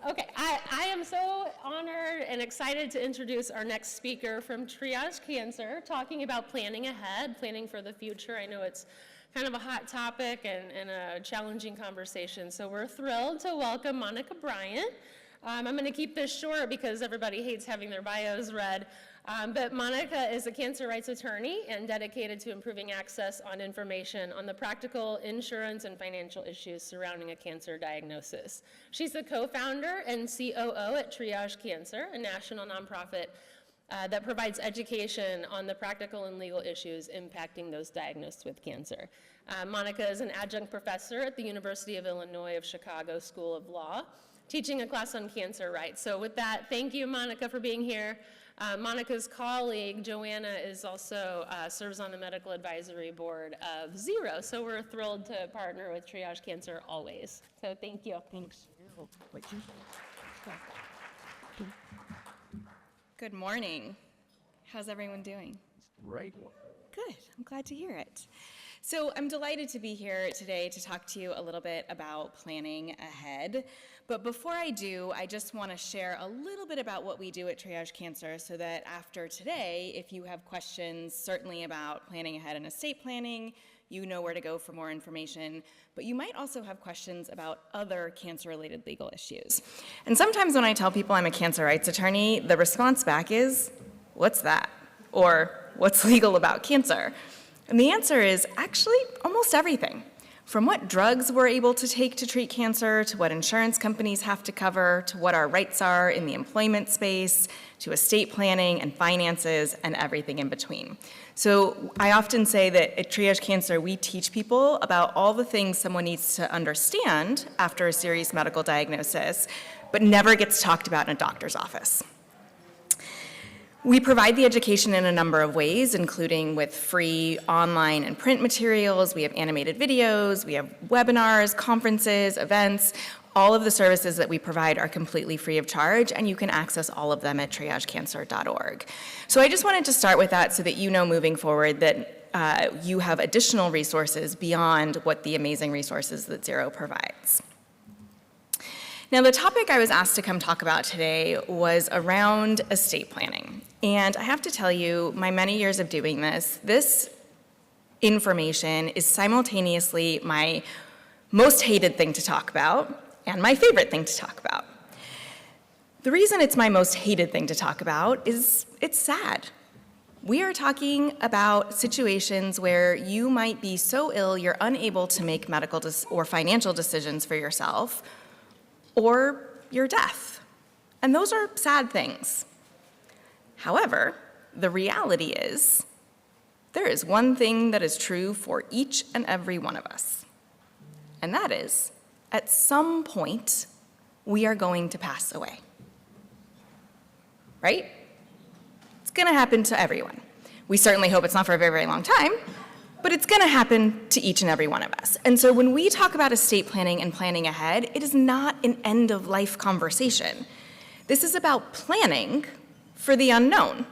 Okay, I am so honored and excited to introduce our next speaker from Triage Cancer, talking about planning ahead, planning for the future. I know it's kind of a hot topic and a challenging conversation, so we're thrilled to welcome Monica Bryant. I'm going to keep this short because everybody hates having their bios read, but Monica is a cancer rights attorney and dedicated to improving access on information on the practical insurance and financial issues surrounding a cancer diagnosis. She's the co-founder and COO at Triage Cancer, a national nonprofit that provides education on the practical and legal issues impacting those diagnosed with cancer. Monica is an adjunct professor at the University of Illinois of Chicago School of Law, teaching a class on cancer rights. So with that, thank you, Monica, for being here. Monica's colleague, Joanna, is also serves on the medical advisory board of ZERO, so we're thrilled to partner with Triage Cancer always. So thank you. Thanks. Good morning. How's everyone doing? Right. Good. I'm glad to hear it. So I'm delighted to be here today to talk to you a little bit about planning ahead. But before I do, I just want to share a little bit about what we do at Triage Cancer so that after today, if you have questions certainly about planning ahead and estate planning, you know where to go for more information, but you might also have questions about other cancer-related legal issues. And sometimes when I tell people I'm a cancer rights attorney, the response back is, "What's that?" Or, "What's legal about cancer?" And the answer is actually almost everything. From what drugs we're able to take to treat cancer, to what insurance companies have to cover, to what our rights are in the employment space, to estate planning and finances, and everything in between. So I often say that at Triage Cancer, we teach people about all the things someone needs to understand after a serious medical diagnosis, but never gets talked about in a doctor's office. We provide the education in a number of ways, including with free online and print materials. We have animated videos, we have webinars, conferences, events. All of the services that we provide are completely free of charge, and you can access all of them at triagecancer.org. So I just wanted to start with that so that you know moving forward that you have additional resources beyond what the amazing resources that ZERO provides. Now, the topic I was asked to come talk about today was around estate planning. And I have to tell you, my many years of doing this information is simultaneously my most hated thing to talk about and my favorite thing to talk about. The reason it's my most hated thing to talk about is it's sad. We are talking about situations where you might be so ill you're unable to make medical or financial decisions for yourself, or your death. And those are sad things. However, the reality is there is one thing that is true for each and every one of us. And that is, at some point, we are going to pass away. Right? It's going to happen to everyone. We certainly hope it's not for a very, very long time, but it's going to happen to each and every one of us. And so when we talk about estate planning and planning ahead, it is not an end-of-life conversation. This is about planning for the unknown,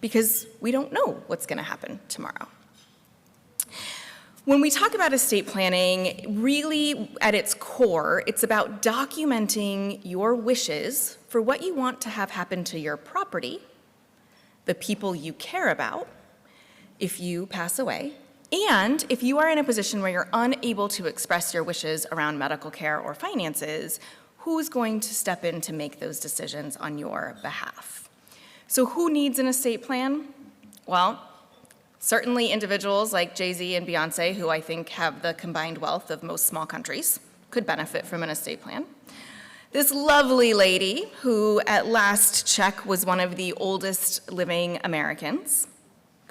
because we don't know what's going to happen tomorrow. When we talk about estate planning, really at its core, it's about documenting your wishes for what you want to have happen to your property, the people you care about, if you pass away, and if you are in a position where you're unable to express your wishes around medical care or finances, who's going to step in to make those decisions on your behalf? So who needs an estate plan? Well, certainly individuals like Jay-Z and Beyonce, who I think have the combined wealth of most small countries, could benefit from an estate plan. This lovely lady, who at last check was one of the oldest living Americans,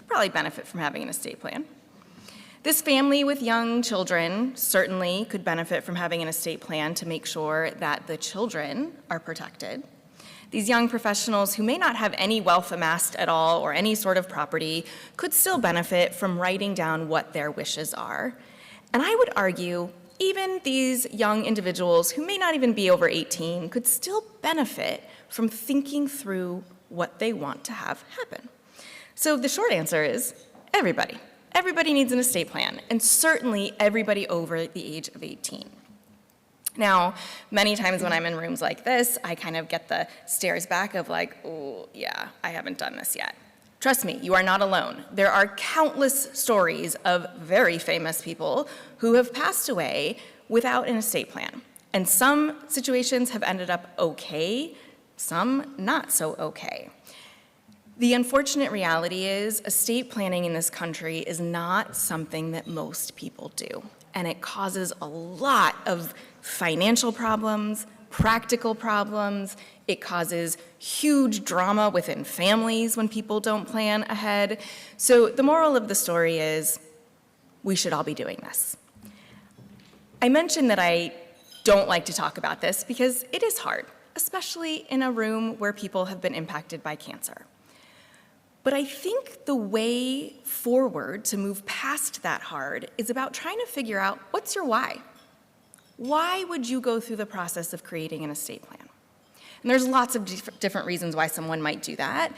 probably benefit from having an estate plan. This family with young children certainly could benefit from having an estate plan to make sure that the children are protected. These young professionals who may not have any wealth amassed at all or any sort of property could still benefit from writing down what their wishes are. And I would argue even these young individuals who may not even be over 18 could still benefit from thinking through what they want to have happen. So the short answer is everybody. Everybody needs an estate plan, and certainly everybody over the age of 18. Now, many times when I'm in rooms like this, I kind of get the stares back of like, oh, yeah, I haven't done this yet. Trust me, you are not alone. There are countless stories of very famous people who have passed away without an estate plan. And some situations have ended up okay, some not so okay. The unfortunate reality is estate planning in this country is not something that most people do. And it causes a lot of financial problems, practical problems. It causes huge drama within families when people don't plan ahead. So the moral of the story is we should all be doing this. I mentioned that I don't like to talk about this because it is hard, especially in a room where people have been impacted by cancer. But I think the way forward to move past that hard is about trying to figure out what's your why. Why would you go through the process of creating an estate plan? And there's lots of different reasons why someone might do that.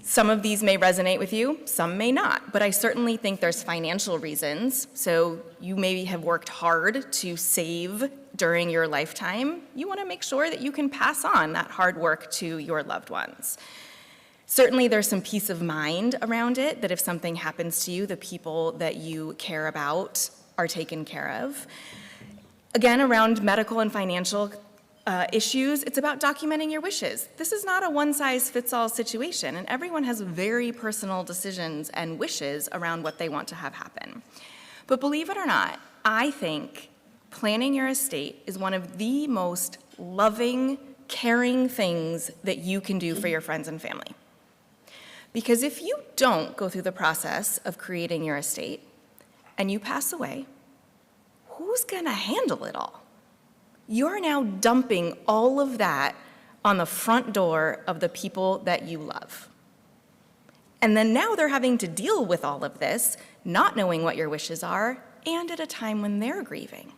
Some of these may resonate with you, some may not, but I certainly think there's financial reasons. So you maybe have worked hard to save during your lifetime. You want to make sure that you can pass on that hard work to your loved ones. Certainly there's some peace of mind around it, that if something happens to you, the people that you care about are taken care of. Again, around medical and financial issues, it's about documenting your wishes. This is not a one-size-fits-all situation, and everyone has very personal decisions and wishes around what they want to have happen. But believe it or not, I think planning your estate is one of the most loving, caring things that you can do for your friends and family. Because if you don't go through the process of creating your estate and you pass away, who's gonna handle it all? You're now dumping all of that on the front door of the people that you love. And then now they're having to deal with all of this, not knowing what your wishes are, and at a time when they're grieving.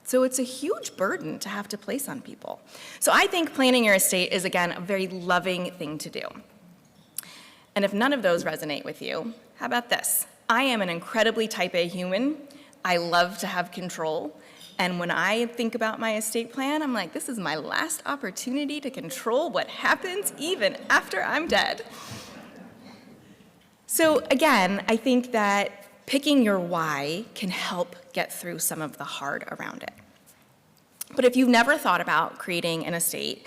So it's a huge burden to have to place on people. So I think planning your estate is, again, a very loving thing to do. And if none of those resonate with you, how about this? I am an incredibly type A human. I love to have control. And when I think about my estate plan, I'm like, this is my last opportunity to control what happens even after I'm dead. So again, I think that picking your why can help get through some of the hard around it. But if you've never thought about creating an estate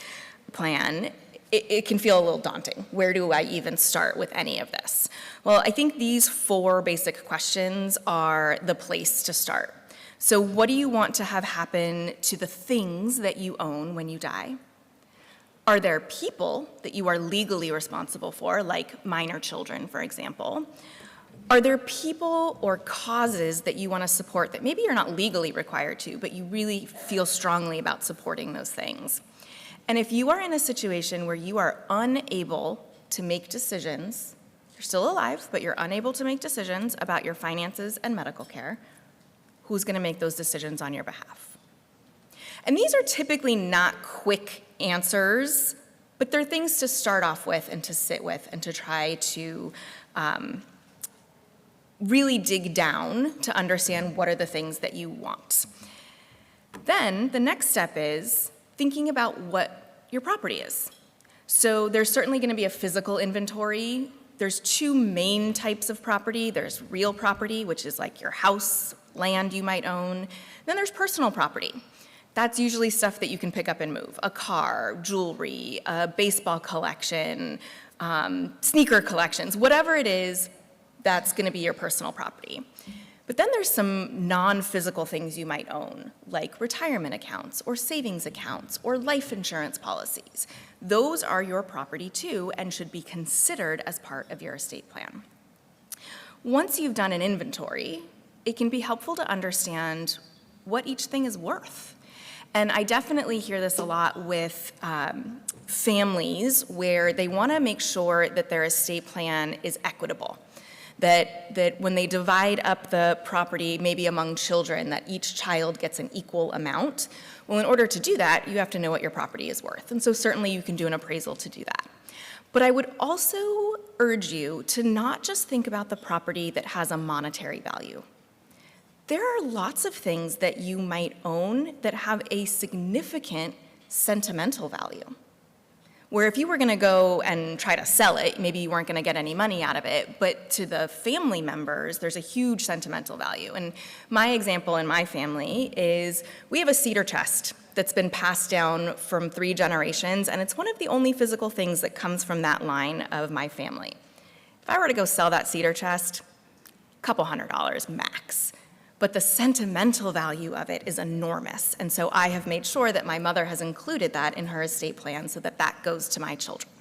plan, it can feel a little daunting. Where do I even start with any of this? Well, I think these 4 basic questions are the place to start. So what do you want to have happen to the things that you own when you die? Are there people that you are legally responsible for, like minor children, for example? Are there people or causes that you want to support that maybe you're not legally required to, but you really feel strongly about supporting those things? And if you are in a situation where you are unable to make decisions, you're still alive, but you're unable to make decisions about your finances and medical care, who's going to make those decisions on your behalf? And these are typically not quick answers, but they're things to start off with and to sit with and to try to really dig down to understand what are the things that you want. Then the next step is thinking about what your property is. So there's certainly going to be a physical inventory. There's 2 main types of property. There's real property, which is like your house, land you might own. Then there's personal property. That's usually stuff that you can pick up and move. A car, jewelry, a baseball collection, sneaker collections, whatever it is, that's going to be your personal property. But then there's some non-physical things you might own, like retirement accounts or savings accounts or life insurance policies. Those are your property too and should be considered as part of your estate plan. Once you've done an inventory, it can be helpful to understand what each thing is worth. And I definitely hear this a lot with families where they want to make sure that their estate plan is equitable. That when they divide up the property, maybe among children, that each child gets an equal amount. Well, in order to do that, you have to know what your property is worth. And so certainly you can do an appraisal to do that. But I would also urge you to not just think about the property that has a monetary value. there are lots of things that you might own that have a significant sentimental value. Where if you were gonna go and try to sell it, maybe you weren't gonna get any money out of it, but to the family members, there's a huge sentimental value. And my example in my family is we have a cedar chest that's been passed down from 3 generations, and it's one of the only physical things that comes from that line of my family. If I were to go sell that cedar chest, a couple $100 max. But the sentimental value of it is enormous. And so I have made sure that my mother has included that in her estate plan so that that goes to my children.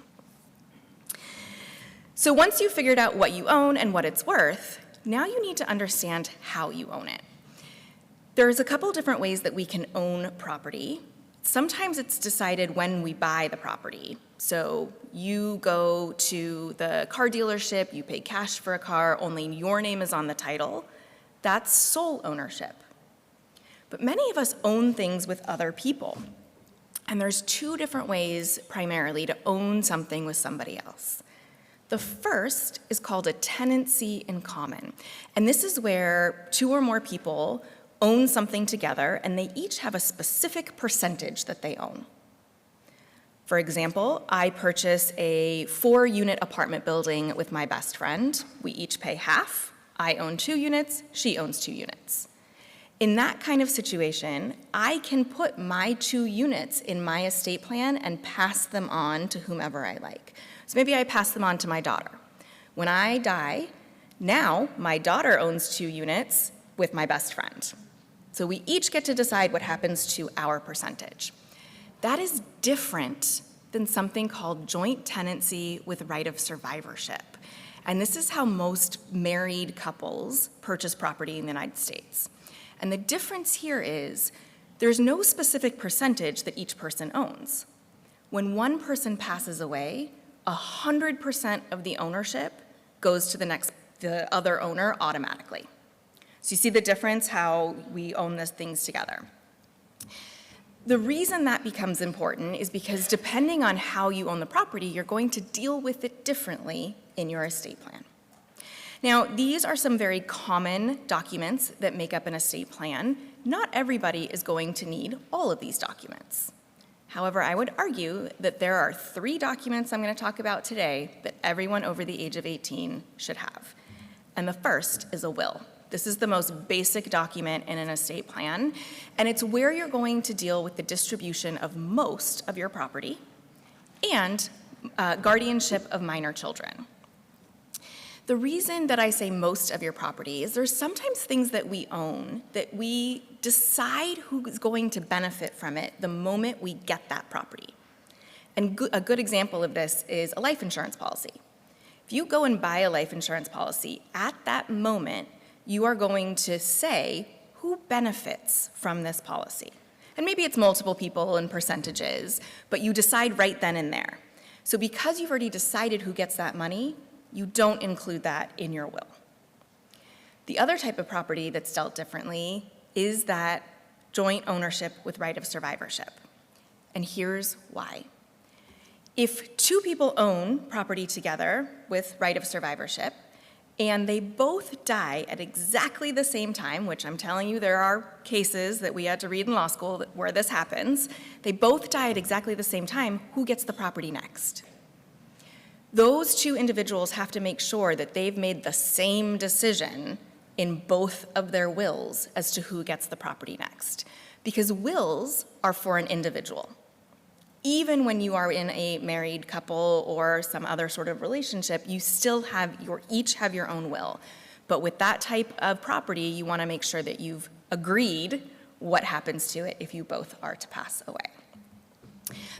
So once you've figured out what you own and what it's worth, now you need to understand how you own it. There's a couple different ways that we can own property. Sometimes it's decided when we buy the property. So you go to the car dealership, you pay cash for a car, only your name is on the title. That's sole ownership. But many of us own things with other people. And there's 2 different ways primarily to own something with somebody else. The first is called a tenancy in common. And this is where 2 or more people own something together and they each have a specific percentage that they own. For example, I purchase a 4-unit apartment building with my best friend. We each pay half. I own 2 units, she owns 2 units. In that kind of situation, I can put my 2 units in my estate plan and pass them on to whomever I like. So maybe I pass them on to my daughter. When I die, now my daughter owns 2 units with my best friend. So we each get to decide what happens to our percentage. That is different than something called joint tenancy with right of survivorship. And this is how most married couples purchase property in the United States. And the difference here is there's no specific percentage that each person owns. When one person passes away, 100% of the ownership goes to the other owner automatically. So you see the difference how we own these things together. The reason that becomes important is because depending on how you own the property, you're going to deal with it differently in your estate plan. Now, these are some very common documents that make up an estate plan. Not everybody is going to need all of these documents. However, I would argue that there are 3 documents I'm going to talk about today that everyone over the age of 18 should have. And the first is a will. This is the most basic document in an estate plan, and it's where you're going to deal with the distribution of most of your property and guardianship of minor children. The reason that I say most of your property is there's sometimes things that we own that we decide who is going to benefit from it the moment we get that property. And a good example of this is a life insurance policy. If you go and buy a life insurance policy, at that moment, you are going to say who benefits from this policy. And maybe it's multiple people and percentages, but you decide right then and there. So because you've already decided who gets that money, you don't include that in your will. The other type of property that's dealt differently is that joint ownership with right of survivorship. And here's why. If 2 people own property together with right of survivorship, and they both die at exactly the same time, which I'm telling you there are cases that we had to read in law school where this happens, they both die at exactly the same time, who gets the property next? Those 2 individuals have to make sure that they've made the same decision in both of their wills as to who gets the property next. Because wills are for an individual. Even when you are in a married couple or some other sort of relationship, you still have each have your own will. But with that type of property, you want to make sure that you've agreed what happens to it if you both are to pass away.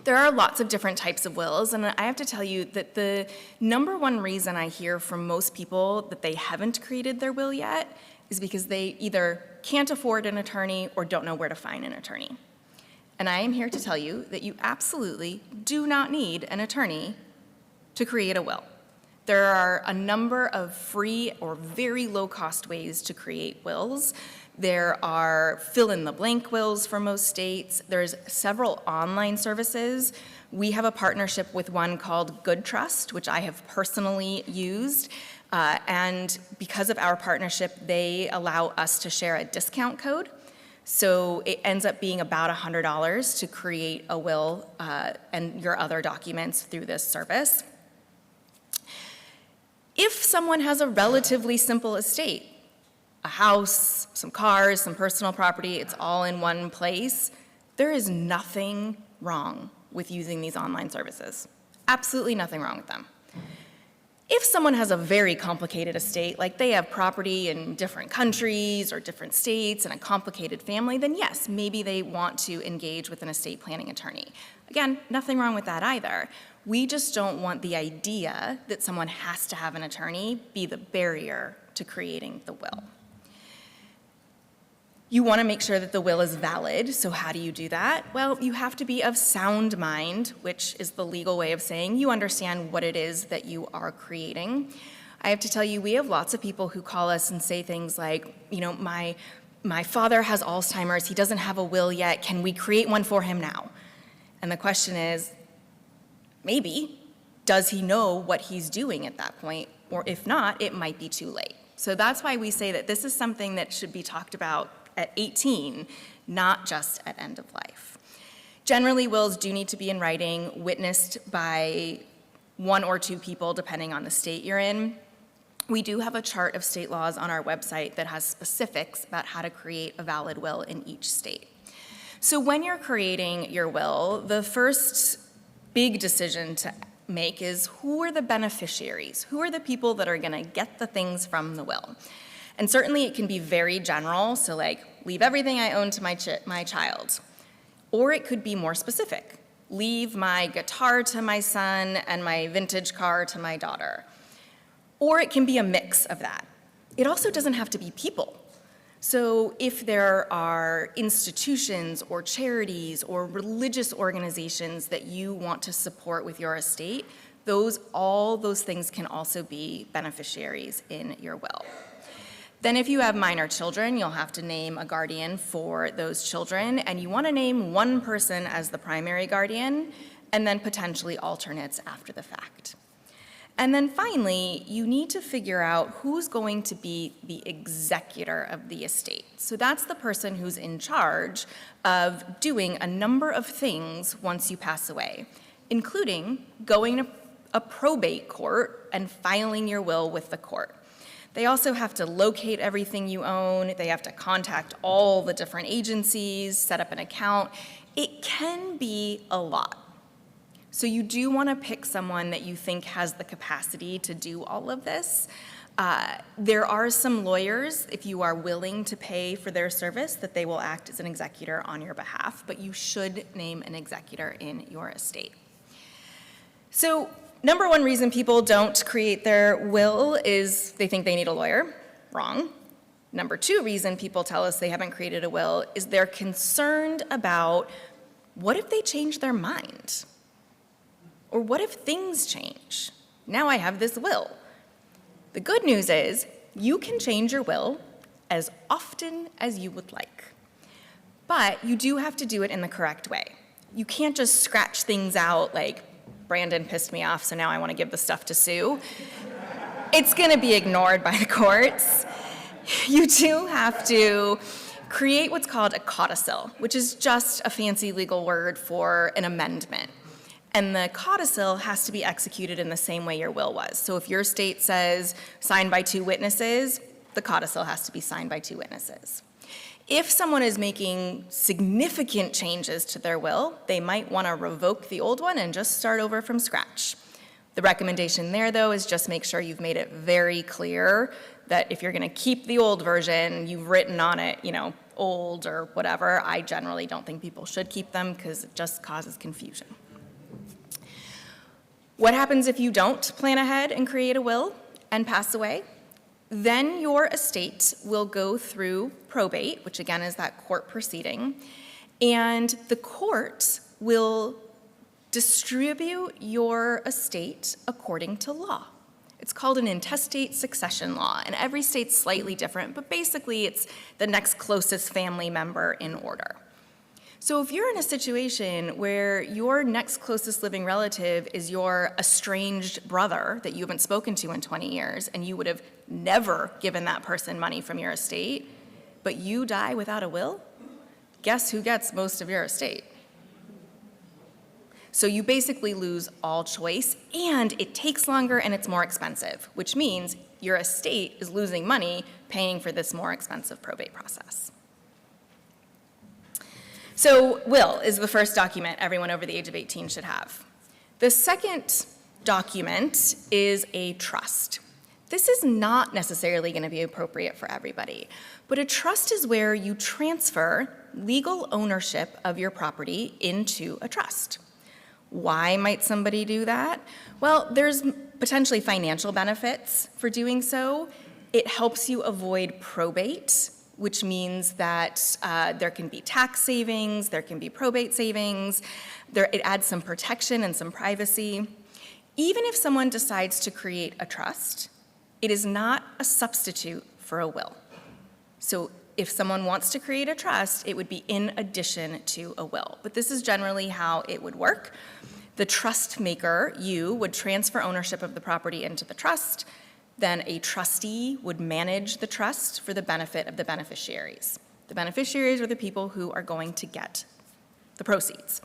There are lots of different types of wills, and I have to tell you that the number one reason I hear from most people that they haven't created their will yet is because they either can't afford an attorney or don't know where to find an attorney. And I am here to tell you that you absolutely do not need an attorney to create a will. There are a number of free or very low-cost ways to create wills. There are fill-in-the-blank wills for most states. There's several online services. We have a partnership with one called Good Trust, which I have personally used. And because of our partnership, they allow us to share a discount code. So it ends up being about $100 to create a will and your other documents through this service. If someone has a relatively simple estate, a house, some cars, some personal property, it's all in one place, there is nothing wrong with using these online services. Absolutely nothing wrong with them. If someone has a very complicated estate, like they have property in different countries or different states and a complicated family, then yes, maybe they want to engage with an estate planning attorney. Again, nothing wrong with that either. We just don't want the idea that someone has to have an attorney be the barrier to creating the will. You want to make sure that the will is valid, so how do you do that? Well, you have to be of sound mind, which is the legal way of saying you understand what it is that you are creating. I have to tell you, we have lots of people who call us and say things like, you know, my father has Alzheimer's, he doesn't have a will yet, can we create one for him now? And the question is, maybe. Does he know what he's doing at that point? Or if not, it might be too late. So that's why we say that this is something that should be talked about at 18, not just at end of life. Generally, wills do need to be in writing, witnessed by 1 or 2 people, depending on the state you're in. We do have a chart of state laws on our website that has specifics about how to create a valid will in each state. So when you're creating your will, the first big decision to make is who are the beneficiaries? Who are the people that are gonna get the things from the will? And certainly it can be very general, so like, leave everything I own to my child. Or it could be more specific. Leave my guitar to my son and my vintage car to my daughter. Or it can be a mix of that. It also doesn't have to be people. So if there are institutions or charities or religious organizations that you want to support with your estate, all those things can also be beneficiaries in your will. Then if you have minor children, you'll have to name a guardian for those children, and you want to name one person as the primary guardian, and then potentially alternates after the fact. And then finally, you need to figure out who's going to be the executor of the estate. So that's the person who's in charge of doing a number of things once you pass away, including going to a probate court and filing your will with the court. They also have to locate everything you own. They have to contact all the different agencies, set up an account. It can be a lot. So you do want to pick someone that you think has the capacity to do all of this. There are some lawyers, if you are willing to pay for their service, that they will act as an executor on your behalf, but you should name an executor in your estate. So number one reason people don't create their will is they think they need a lawyer. Wrong. Number 2 reason people tell us they haven't created a will is they're concerned about what if they change their mind? Or what if things change? Now I have this will. The good news is you can change your will as often as you would like. But you do have to do it in the correct way. You can't just scratch things out like, Brandon pissed me off, so now I want to give the stuff to Sue. It's going to be ignored by the courts. You do have to create what's called a codicil, which is just a fancy legal word for an amendment. And the codicil has to be executed in the same way your will was. So if your state says signed by 2 witnesses, the codicil has to be signed by 2 witnesses. If someone is making significant changes to their will, they might want to revoke the old one and just start over from scratch. The recommendation there, though, is just make sure you've made it very clear that if you're going to keep the old version, you've written on it, you know, old or whatever. I generally don't think people should keep them because it just causes confusion. What happens if you don't plan ahead and create a will and pass away? Then your estate will go through probate, which again is that court proceeding, and the court will distribute your estate according to law. It's called an intestate succession law, and every state's slightly different, but basically it's the next closest family member in order. So if you're in a situation where your next closest living relative is your estranged brother that you haven't spoken to in 20 years, and you would have never given that person money from your estate, but you die without a will, guess who gets most of your estate? So you basically lose all choice, and it takes longer and it's more expensive, which means your estate is losing money paying for this more expensive probate process. So will is the first document everyone over the age of 18 should have. The second document is a trust. This is not necessarily going to be appropriate for everybody, but a trust is where you transfer legal ownership of your property into a trust. Why might somebody do that? Well, there's potentially financial benefits for doing so. It helps you avoid probate, which means that there can be tax savings, there can be probate savings, it adds some protection and some privacy. Even if someone decides to create a trust, it is not a substitute for a will. So if someone wants to create a trust, it would be in addition to a will. But this is generally how it would work. The trust maker, you, would transfer ownership of the property into the trust. Then a trustee would manage the trust for the benefit of the beneficiaries. The beneficiaries are the people who are going to get the proceeds.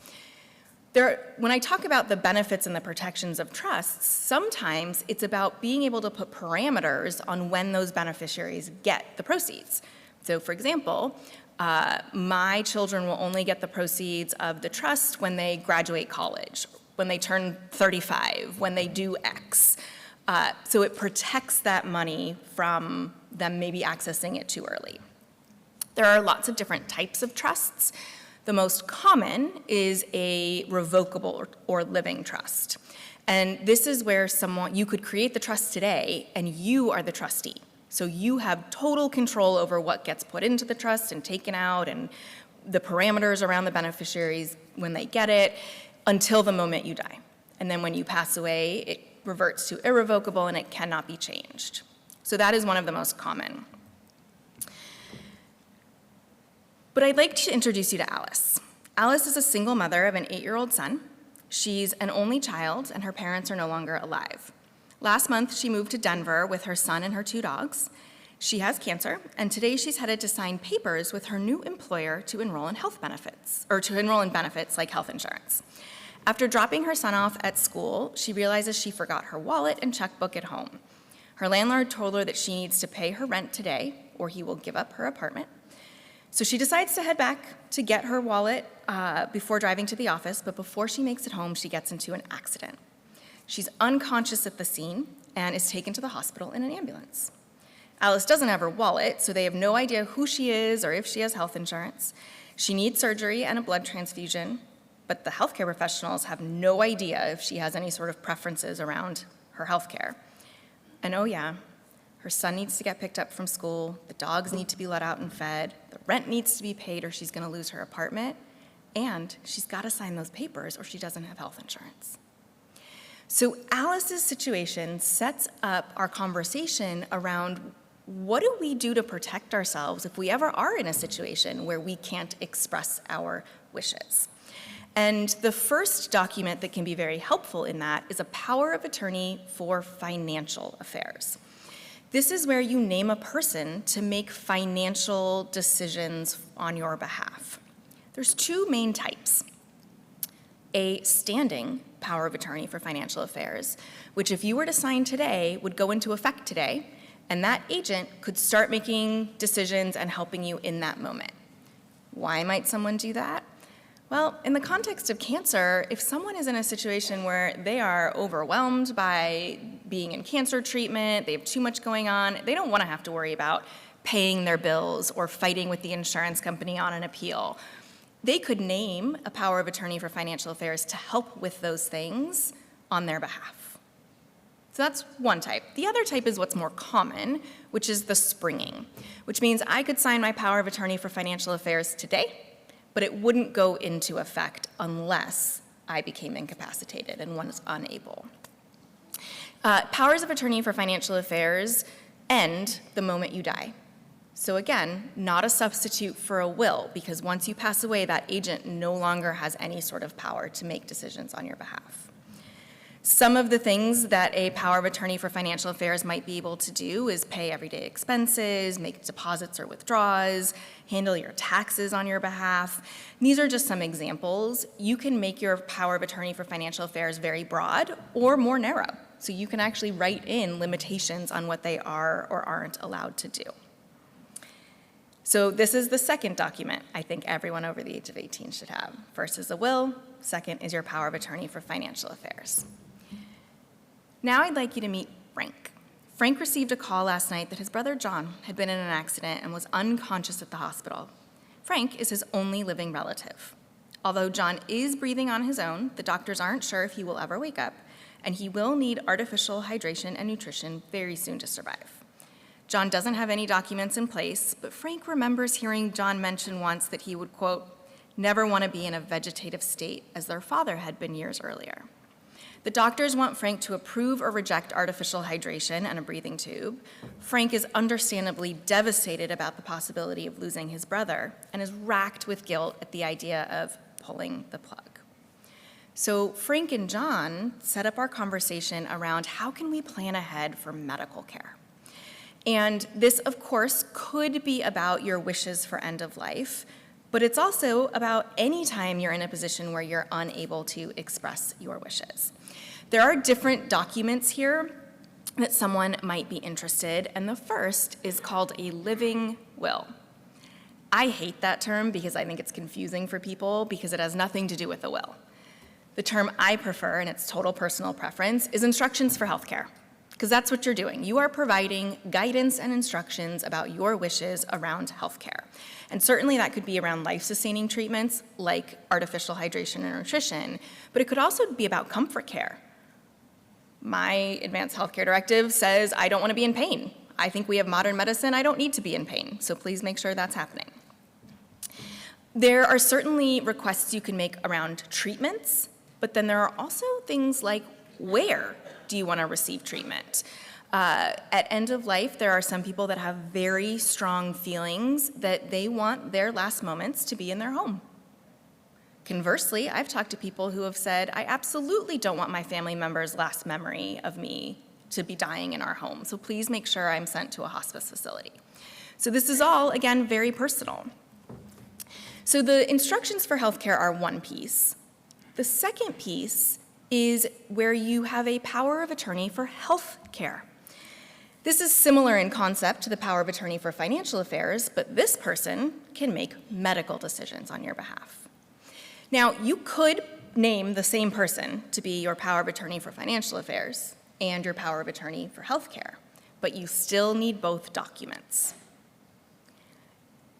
When I talk about the benefits and the protections of trusts, sometimes it's about being able to put parameters on when those beneficiaries get the proceeds. So for example, my children will only get the proceeds of the trust when they graduate college, when they turn 35, when they do X. So it protects that money from them maybe accessing it too early. There are lots of different types of trusts. The most common is a revocable or living trust. And this is where you could create the trust today and you are the trustee. So you have total control over what gets put into the trust and taken out and the parameters around the beneficiaries when they get it until the moment you die. And then when you pass away, it reverts to irrevocable and it cannot be changed. So that is one of the most common. But I'd like to introduce you to Alice. Alice is a single mother of an 8-year-old son. She's an only child and her parents are no longer alive. Last month, she moved to Denver with her son and her 2 dogs. She has cancer, and today she's headed to sign papers with her new employer to enroll in health benefits, or to enroll in benefits like health insurance. After dropping her son off at school, she realizes she forgot her wallet and checkbook at home. Her landlord told her that she needs to pay her rent today, or he will give up her apartment. So she decides to head back to get her wallet before driving to the office, but before she makes it home, she gets into an accident. She's unconscious at the scene and is taken to the hospital in an ambulance. Alice doesn't have her wallet, so they have no idea who she is or if she has health insurance. She needs surgery and a blood transfusion, but the healthcare professionals have no idea if she has any sort of preferences around her healthcare. And oh yeah, her son needs to get picked up from school, the dogs need to be let out and fed, the rent needs to be paid or she's gonna lose her apartment, and she's gotta sign those papers or she doesn't have health insurance. So Alice's situation sets up our conversation around what do we do to protect ourselves if we ever are in a situation where we can't express our wishes. And the first document that can be very helpful in that is a power of attorney for financial affairs. This is where you name a person to make financial decisions on your behalf. There's 2 main types. A standing power of attorney for financial affairs, which if you were to sign today, would go into effect today, and that agent could start making decisions and helping you in that moment. Why might someone do that? Well, in the context of cancer, if someone is in a situation where they are overwhelmed by being in cancer treatment, they have too much going on, they don't want to have to worry about paying their bills or fighting with the insurance company on an appeal. They could name a power of attorney for financial affairs to help with those things on their behalf. So that's one type. The other type is what's more common, which is the springing, which means I could sign my power of attorney for financial affairs today, but it wouldn't go into effect unless I became incapacitated and was unable. Powers of attorney for financial affairs end the moment you die. So again, not a substitute for a will, because once you pass away, that agent no longer has any sort of power to make decisions on your behalf. Some of the things that a power of attorney for financial affairs might be able to do is pay everyday expenses, make deposits or withdrawals, handle your taxes on your behalf. These are just some examples. You can make your power of attorney for financial affairs very broad or more narrow. So you can actually write in limitations on what they are or aren't allowed to do. So this is the second document I think everyone over the age of 18 should have. First is a will, second is your power of attorney for financial affairs. Now I'd like you to meet Frank. Frank received a call last night that his brother John had been in an accident and was unconscious at the hospital. Frank is his only living relative. Although John is breathing on his own, the doctors aren't sure if he will ever wake up, and he will need artificial hydration and nutrition very soon to survive. John doesn't have any documents in place, but Frank remembers hearing John mention once that he would, quote, never want to be in a vegetative state as their father had been years earlier. The doctors want Frank to approve or reject artificial hydration and a breathing tube. Frank is understandably devastated about the possibility of losing his brother and is racked with guilt at the idea of pulling the plug. So Frank and John set up our conversation around how can we plan ahead for medical care. And this, of course, could be about your wishes for end of life, but it's also about any time you're in a position where you're unable to express your wishes. There are different documents here that someone might be interested, and the first is called a living will. I hate that term because I think it's confusing for people because it has nothing to do with a will. The term I prefer, and it's total personal preference, is instructions for healthcare, because that's what you're doing. You are providing guidance and instructions about your wishes around healthcare. And certainly that could be around life-sustaining treatments like artificial hydration and nutrition, but it could also be about comfort care. My advanced healthcare directive says I don't want to be in pain. I think we have modern medicine, I don't need to be in pain, so please make sure that's happening. There are certainly requests you can make around treatments, but then there are also things like where do you want to receive treatment? At end of life, there are some people that have very strong feelings that they want their last moments to be in their home. Conversely, I've talked to people who have said, I absolutely don't want my family member's last memory of me to be dying in our home, so please make sure I'm sent to a hospice facility. So this is all, again, very personal. So the instructions for healthcare are one piece. The second piece is where you have a power of attorney for health care. This is similar in concept to the power of attorney for financial affairs, but this person can make medical decisions on your behalf. Now, you could name the same person to be your power of attorney for financial affairs and your power of attorney for health care, but you still need both documents.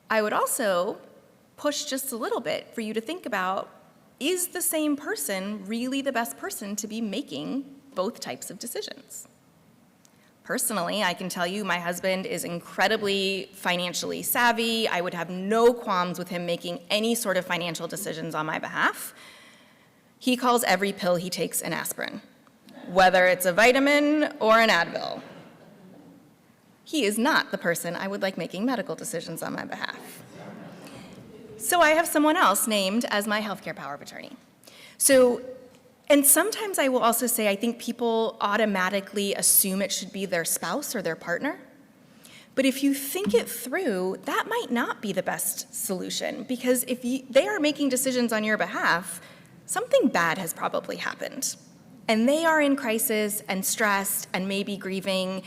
I would also push just a little bit for you to think about, is the same person really the best person to be making both types of decisions? Personally, I can tell you my husband is incredibly financially savvy. I would have no qualms with him making any sort of financial decisions on my behalf. He calls every pill he takes an aspirin, whether it's a vitamin or an Advil. He is not the person I would like making medical decisions on my behalf. So I have someone else named as my healthcare power of attorney. And sometimes I will also say I think people automatically assume it should be their spouse or their partner. But if you think it through, that might not be the best solution, because if they are making decisions on your behalf, something bad has probably happened. And they are in crisis and stressed and maybe grieving.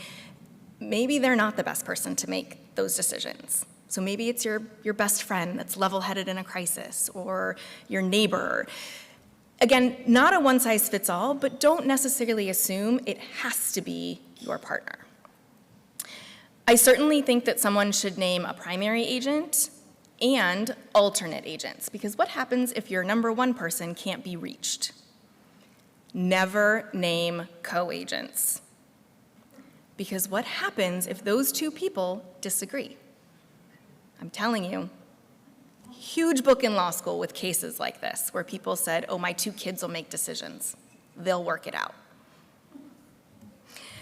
Maybe they're not the best person to make those decisions. So maybe it's your best friend that's level-headed in a crisis, or your neighbor. Again, not a one-size-fits-all, but don't necessarily assume it has to be your partner. I certainly think that someone should name a primary agent and alternate agents, because what happens if your number one person can't be reached? Never name co-agents, because what happens if those two people disagree? I'm telling you, huge book in law school with cases like this, where people said, oh, my two kids will make decisions. They'll work it out.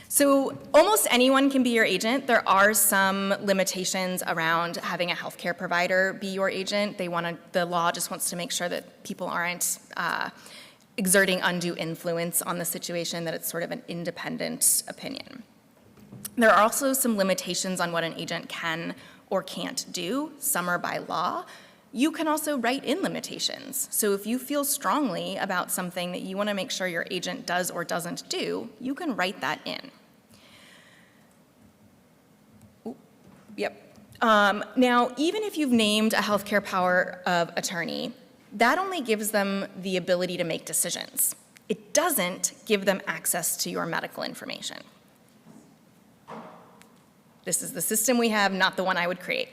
So almost anyone can be your agent. There are some limitations around having a healthcare provider be your agent. The law just wants to make sure that people aren't exerting undue influence on the situation, that it's sort of an independent opinion. There are also some limitations on what an agent can or can't do. Some are by law. You can also write in limitations. So if you feel strongly about something that you want to make sure your agent does or doesn't do, you can write that in. Yep. Now, even if you've named a healthcare power of attorney, that only gives them the ability to make decisions. It doesn't give them access to your medical information. This is the system we have, not the one I would create.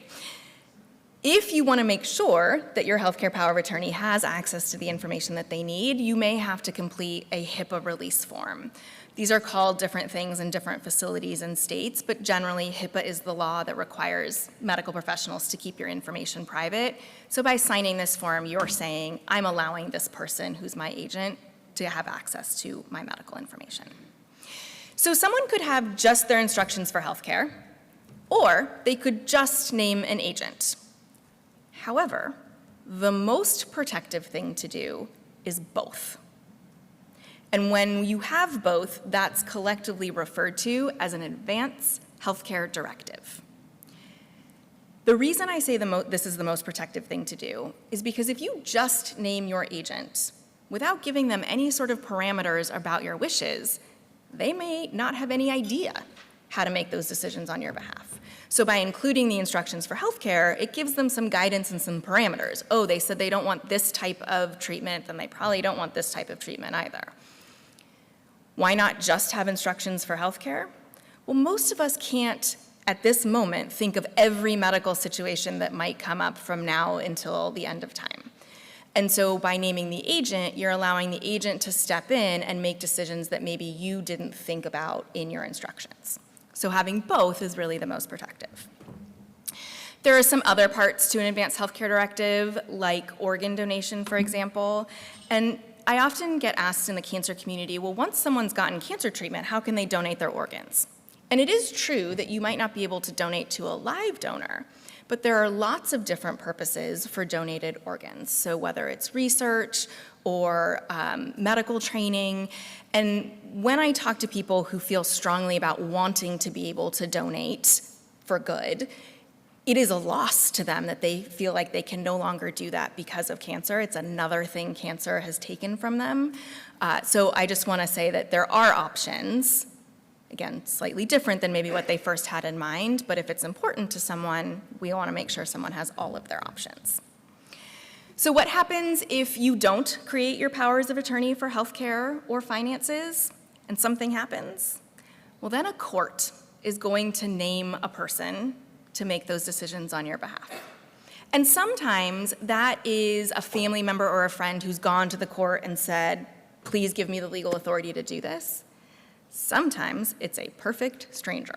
If you want to make sure that your healthcare power of attorney has access to the information that they need, you may have to complete a HIPAA release form. These are called different things in different facilities and states, but generally HIPAA is the law that requires medical professionals to keep your information private. So by signing this form, you're saying, I'm allowing this person who's my agent to have access to my medical information. So someone could have just their instructions for healthcare, or they could just name an agent. However, the most protective thing to do is both. And when you have both, that's collectively referred to as an advance healthcare directive. The reason I say this is the most protective thing to do is because if you just name your agent without giving them any sort of parameters about your wishes, they may not have any idea how to make those decisions on your behalf. So by including the instructions for healthcare, it gives them some guidance and some parameters. Oh, they said they don't want this type of treatment, then they probably don't want this type of treatment either. Why not just have instructions for healthcare? Well, most of us can't, at this moment, think of every medical situation that might come up from now until the end of time. And so by naming the agent, you're allowing the agent to step in and make decisions that maybe you didn't think about in your instructions. So having both is really the most protective. There are some other parts to an advanced healthcare directive, like organ donation, for example. And I often get asked in the cancer community, well, once someone's gotten cancer treatment, how can they donate their organs? And it is true that you might not be able to donate to a live donor, but there are lots of different purposes for donated organs. So whether it's research or medical training. And when I talk to people who feel strongly about wanting to be able to donate for good, it is a loss to them that they feel like they can no longer do that because of cancer. It's another thing cancer has taken from them. So I just want to say that there are options, again, slightly different than maybe what they first had in mind, but if it's important to someone, we want to make sure someone has all of their options. So what happens if you don't create your powers of attorney for healthcare or finances and something happens? Well, then a court is going to name a person to make those decisions on your behalf. And sometimes that is a family member or a friend who's gone to the court and said, please give me the legal authority to do this. Sometimes it's a perfect stranger.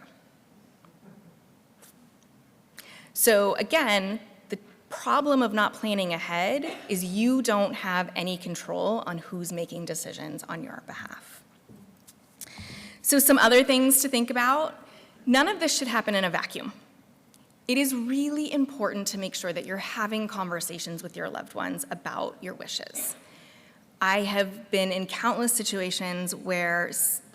So again, the problem of not planning ahead is you don't have any control on who's making decisions on your behalf. So some other things to think about, none of this should happen in a vacuum. It is really important to make sure that you're having conversations with your loved ones about your wishes. I have been in countless situations where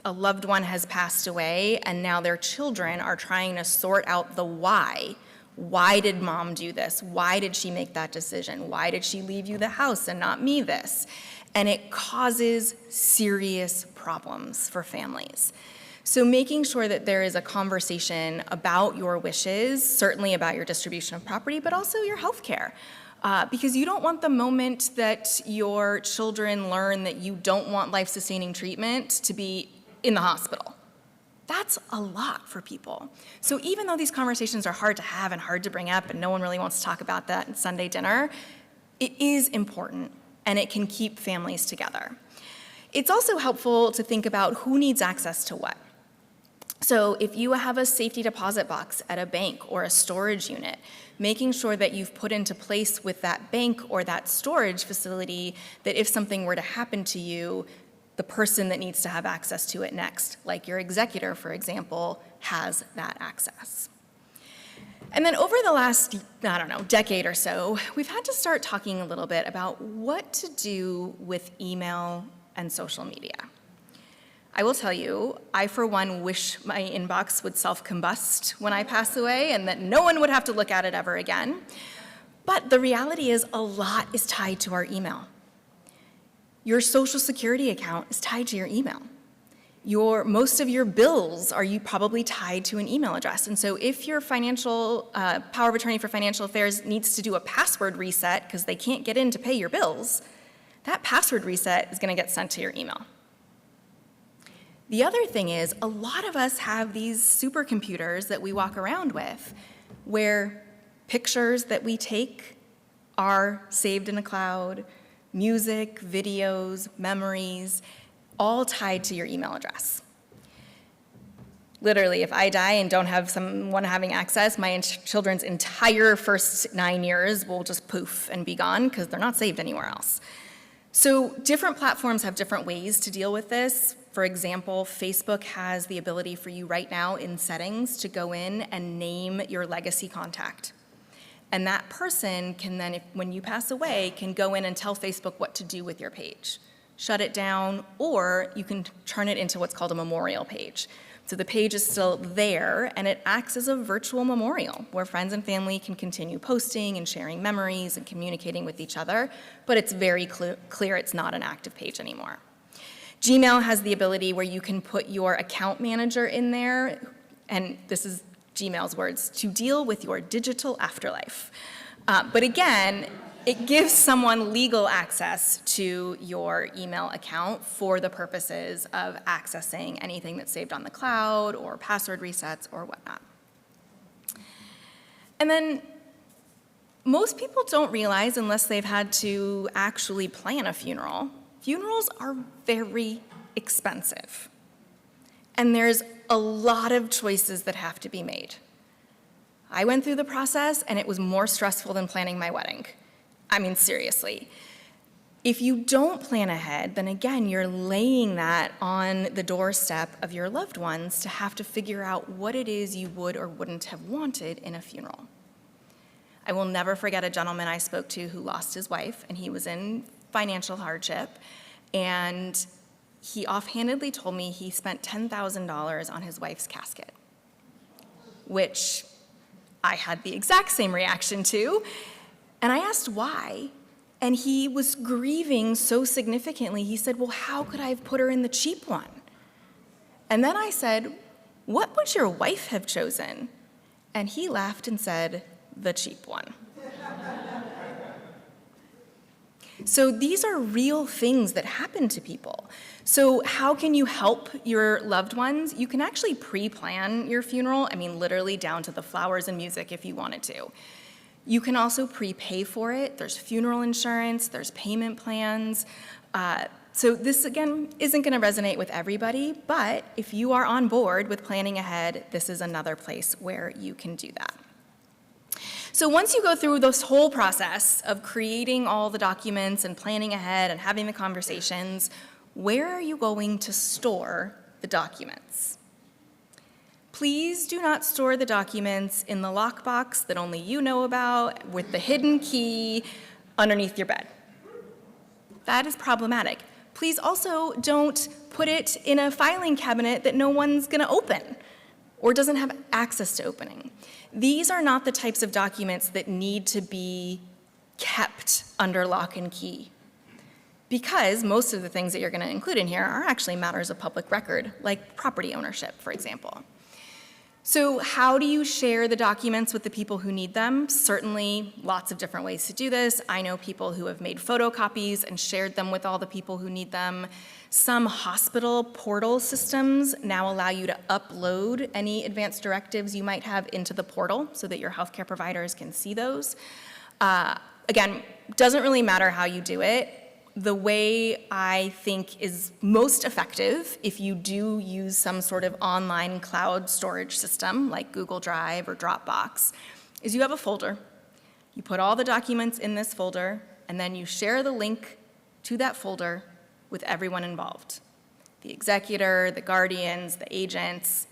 a loved one has passed away and now their children are trying to sort out the why. Why did mom do this? Why did she make that decision? Why did she leave you the house and not me this? And it causes serious problems for families. So making sure that there is a conversation about your wishes, certainly about your distribution of property, but also your health care. Because you don't want the moment that your children learn that you don't want life-sustaining treatment to be in the hospital. That's a lot for people. So even though these conversations are hard to have and hard to bring up and no one really wants to talk about that at Sunday dinner, it is important and it can keep families together. It's also helpful to think about who needs access to what. So if you have a safety deposit box at a bank or a storage unit, making sure that you've put into place with that bank or that storage facility that if something were to happen to you, the person that needs to have access to it next, like your executor, for example, has that access. And then over the last, I don't know, decade or so, we've had to start talking a little bit about what to do with email and social media. I will tell you, I for one wish my inbox would self-combust when I pass away and that no one would have to look at it ever again. But the reality is a lot is tied to our email. Your Social Security account is tied to your email. Most of your bills are probably tied to an email address. And so if your financial power of attorney for financial affairs needs to do a password reset because they can't get in to pay your bills, that password reset is going to get sent to your email. The other thing is, a lot of us have these supercomputers that we walk around with where pictures that we take are saved in a cloud, music, videos, memories, all tied to your email address. Literally, if I die and don't have someone having access, my children's entire first 9 years will just poof and be gone because they're not saved anywhere else. So different platforms have different ways to deal with this. For example, Facebook has the ability for you right now in settings to go in and name your legacy contact. And that person can then, when you pass away, can go in and tell Facebook what to do with your page. Shut it down, or you can turn it into what's called a memorial page. So the page is still there, and it acts as a virtual memorial where friends and family can continue posting and sharing memories and communicating with each other, but it's very clear it's not an active page anymore. Gmail has the ability where you can put your account manager in there, and this is Gmail's words, to deal with your digital afterlife. But again, it gives someone legal access to your email account for the purposes of accessing anything that's saved on the cloud or password resets or whatnot. And then most people don't realize, unless they've had to actually plan a funeral, funerals are very expensive. And there's a lot of choices that have to be made. I went through the process and it was more stressful than planning my wedding. I mean, seriously. If you don't plan ahead, then again, you're laying that on the doorstep of your loved ones to have to figure out what it is you would or wouldn't have wanted in a funeral. I will never forget a gentleman I spoke to who lost his wife, and he was in financial hardship, and he offhandedly told me he spent $10,000 on his wife's casket, which I had the exact same reaction to. And I asked why, and he was grieving so significantly. He said, well, how could I have put her in the cheap one? And then I said, what would your wife have chosen? And he laughed and said, the cheap one. So these are real things that happen to people. So how can you help your loved ones? You can actually pre-plan your funeral, I mean, literally down to the flowers and music if you wanted to. You can also prepay for it. There's funeral insurance, there's payment plans. So this, again, isn't gonna resonate with everybody, but if you are on board with planning ahead, this is another place where you can do that. So once you go through this whole process of creating all the documents and planning ahead and having the conversations, where are you going to store the documents? Please do not store the documents in the lockbox that only you know about with the hidden key underneath your bed. That is problematic. Please also don't put it in a filing cabinet that no one's gonna open or doesn't have access to opening. These are not the types of documents that need to be kept under lock and key, because most of the things that you're gonna include in here are actually matters of public record, like property ownership, for example. So how do you share the documents with the people who need them? Certainly lots of different ways to do this. I know people who have made photocopies and shared them with all the people who need them. Some hospital portal systems now allow you to upload any advanced directives you might have into the portal so that your healthcare providers can see those. Again, doesn't really matter how you do it. The way I think is most effective, if you do use some sort of online cloud storage system like Google Drive or Dropbox, is you have a folder. You put all the documents in this folder, and then you share the link to that folder with everyone involved, the executor, the guardians, the agents.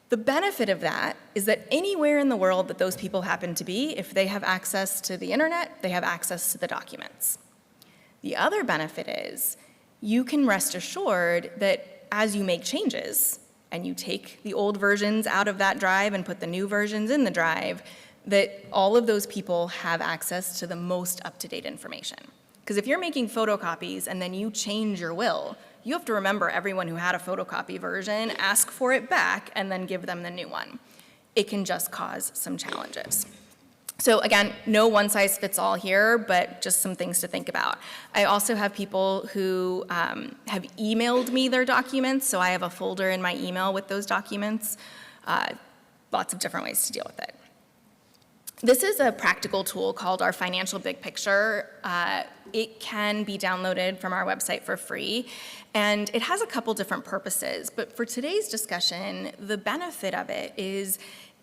The benefit of that is that anywhere in the world that those people happen to be, if they have access to the internet, they have access to the documents. The other benefit is you can rest assured that as you make changes and you take the old versions out of that drive and put the new versions in the drive, that all of those people have access to the most up-to-date information. Because if you're making photocopies and then you change your will, you have to remember everyone who had a photocopy version, ask for it back, and then give them the new one. It can just cause some challenges. So again, no one-size-fits-all here, but just some things to think about. I also have people who have emailed me their documents, so I have a folder in my email with those documents. Lots of different ways to deal with it. This is a practical tool called our Financial Big Picture. It can be downloaded from our website for free, and it has a couple different purposes. But for today's discussion, the benefit of it is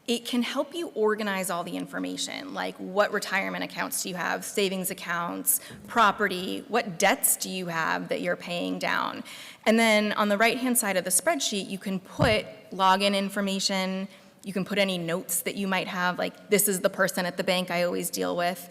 it can help you organize all the information, like what retirement accounts do you have, savings accounts, property, what debts do you have that you're paying down. And then on the right-hand side of the spreadsheet, you can put login information, you can put any notes that you might have, like this is the person at the bank I always deal with.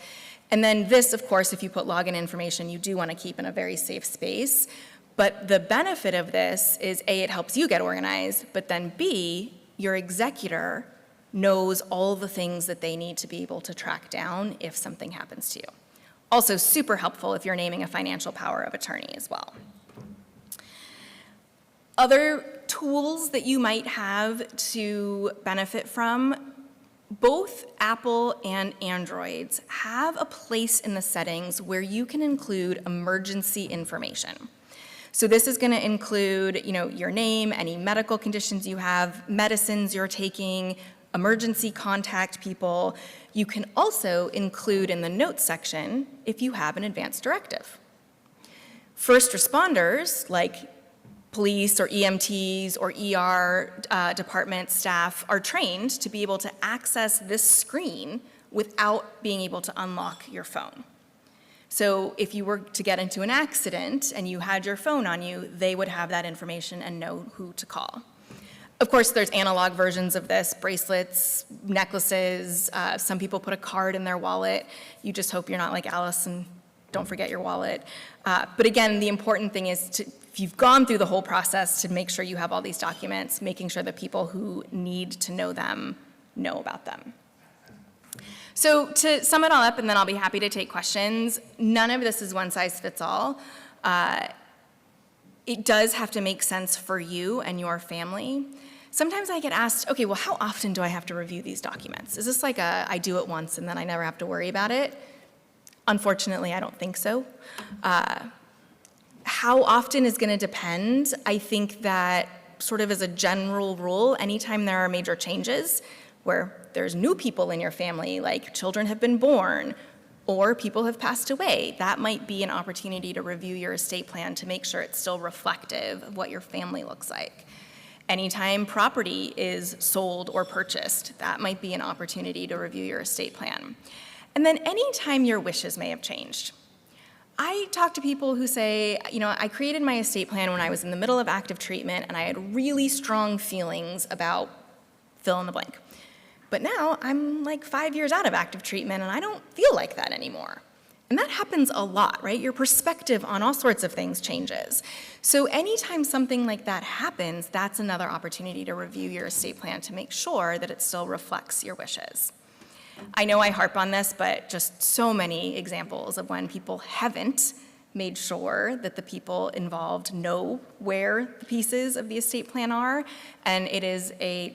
And then this, of course, if you put login information, you do want to keep in a very safe space. But the benefit of this is A, it helps you get organized, but then B, your executor knows all the things that they need to be able to track down if something happens to you. Also super helpful if you're naming a financial power of attorney as well. Other tools that you might have to benefit from, both Apple and Androids have a place in the settings where you can include emergency information. So this is going to include, your name, any medical conditions you have, medicines you're taking, emergency contact people. You can also include in the notes section if you have an advance directive. First responders, like police or EMTs or ER department staff, are trained to be able to access this screen without being able to unlock your phone. So if you were to get into an accident and you had your phone on you, they would have that information and know who to call. Of course, there's analog versions of this, bracelets, necklaces. Some people put a card in their wallet. You just hope you're not like Alice and don't forget your wallet. But again, the important thing is if you've gone through the whole process, to make sure you have all these documents, making sure the people who need to know them know about them. So to sum it all up, and then I'll be happy to take questions, none of this is one size fits all. It does have to make sense for you and your family. Sometimes I get asked, okay, well, how often do I have to review these documents? Is this like I do it once and then I never have to worry about it? Unfortunately, I don't think so. How often is going to depend. I think that sort of as a general rule, anytime there are major changes where there's new people in your family, like children have been born or people have passed away, that might be an opportunity to review your estate plan to make sure it's still reflective of what your family looks like. Anytime property is sold or purchased, that might be an opportunity to review your estate plan. And then anytime your wishes may have changed. I talk to people who say, I created my estate plan when I was in the middle of active treatment and I had really strong feelings about fill in the blank. But now I'm like 5 years out of active treatment and I don't feel like that anymore. And that happens a lot, right? Your perspective on all sorts of things changes. So anytime something like that happens, that's another opportunity to review your estate plan to make sure that it still reflects your wishes. I know I harp on this, but just so many examples of when people haven't made sure that the people involved know where the pieces of the estate plan are, and it is a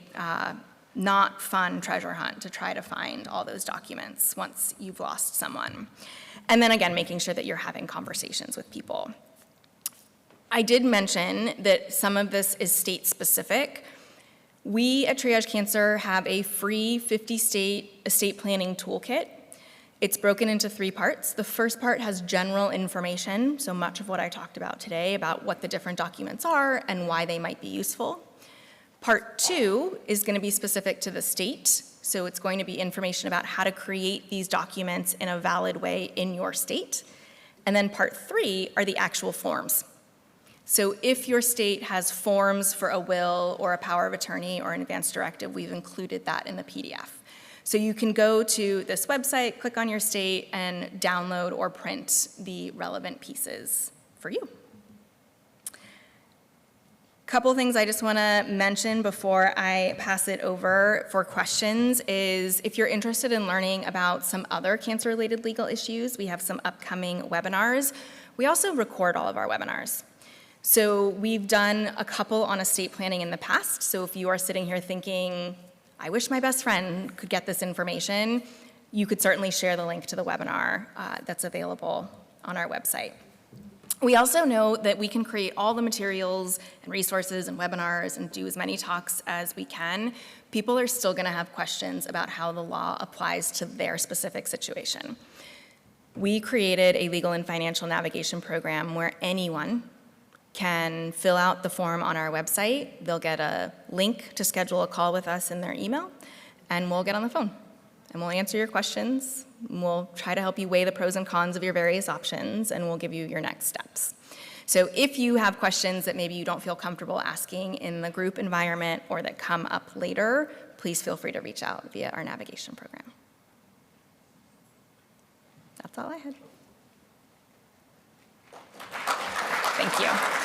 not fun treasure hunt to try to find all those documents once you've lost someone. And then again, making sure that you're having conversations with people. I did mention that some of this is state-specific. We at Triage Cancer have a free 50-state estate planning toolkit. It's broken into 3 parts. The first part has general information, so much of what I talked about today about what the different documents are and why they might be useful. Part 2 is going to be specific to the state, so it's going to be information about how to create these documents in a valid way in your state. And then part 3 are the actual forms. So if your state has forms for a will or a power of attorney or an advance directive, we've included that in the PDF. So you can go to this website, click on your state, and download or print the relevant pieces for you. Couple things I just want to mention before I pass it over for questions is if you're interested in learning about some other cancer-related legal issues, we have some upcoming webinars. We also record all of our webinars. So we've done a couple on estate planning in the past. So if you are sitting here thinking, I wish my best friend could get this information, you could certainly share the link to the webinar that's available on our website. We also know that we can create all the materials and resources and webinars and do as many talks as we can. People are still going to have questions about how the law applies to their specific situation. We created a legal and financial navigation program where anyone can fill out the form on our website. They'll get a link to schedule a call with us in their email, and we'll get on the phone. And we'll answer your questions. We'll try to help you weigh the pros and cons of your various options, and we'll give you your next steps. So if you have questions that maybe you don't feel comfortable asking in the group environment or that come up later, please feel free to reach out via our navigation program. That's all I had. Thank you.